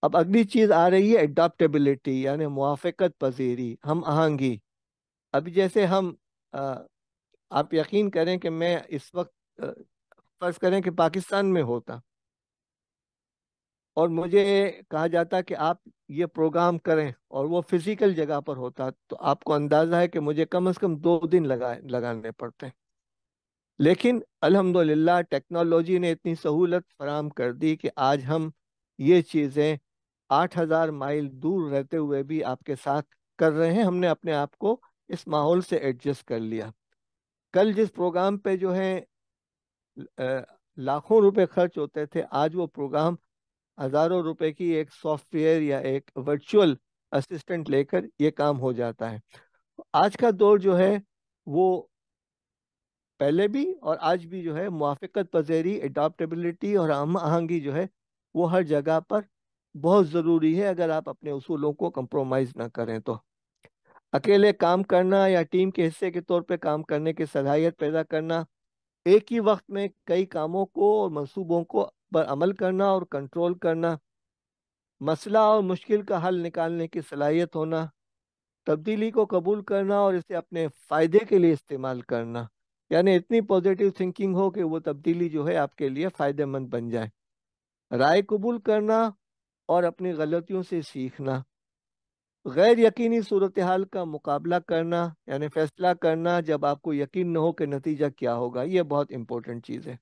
اب اگلی چیز آ رہی ہے اڈاپٹیبلٹی، یعنی موافقت پذیری، ہم آہنگی۔ ابھی جیسے ہم آ، آپ یقین کریں کہ میں اس وقت فرض کریں کہ پاکستان میں ہوتا اور مجھے کہا جاتا کہ آپ یہ پروگرام کریں اور وہ فزیکل جگہ پر ہوتا، تو آپ کو اندازہ ہے کہ مجھے کم از کم 2 دن لگانے پڑتے ہیں۔ لیکن الحمدللہ ٹیکنالوجی نے اتنی سہولت فراہم کر دی کہ آج ہم یہ چیزیں 8,000 مائل دور رہتے ہوئے بھی آپ کے ساتھ کر رہے ہیں۔ ہم نے اپنے آپ کو اس ماحول سے ایڈجسٹ کر لیا۔ کل جس پروگرام پہ جو ہے لاکھوں روپے خرچ ہوتے تھے، آج وہ پروگرام ہزاروں روپے کی ایک سافٹ ویئر یا ایک ورچوئل اسسٹنٹ لے کر یہ کام ہو جاتا ہے۔ آج کا دور جو ہے وہ پہلے بھی اور آج بھی جو ہے موافقت پذیری، اڈاپٹیبلٹی اور ہم آہنگی جو ہے وہ ہر جگہ پر بہت ضروری ہے، اگر آپ اپنے اصولوں کو کمپرومائز نہ کریں تو۔ اکیلے کام کرنا یا ٹیم کے حصے کے طور پہ کام کرنے کی صلاحیت پیدا کرنا، ایک ہی وقت میں کئی کاموں کو اور منصوبوں کو پر عمل کرنا اور کنٹرول کرنا، مسئلہ اور مشکل کا حل نکالنے کی صلاحیت ہونا، تبدیلی کو قبول کرنا اور اسے اپنے فائدے کے لیے استعمال کرنا، یعنی اتنی پوزیٹیو تھنکنگ ہو کہ وہ تبدیلی جو ہے آپ کے لیے فائدہ مند بن جائے، رائے قبول کرنا اور اپنی غلطیوں سے سیکھنا، غیر یقینی صورتحال کا مقابلہ کرنا، یعنی فیصلہ کرنا جب آپ کو یقین نہ ہو کہ نتیجہ کیا ہوگا، یہ بہت امپورٹنٹ چیز ہے۔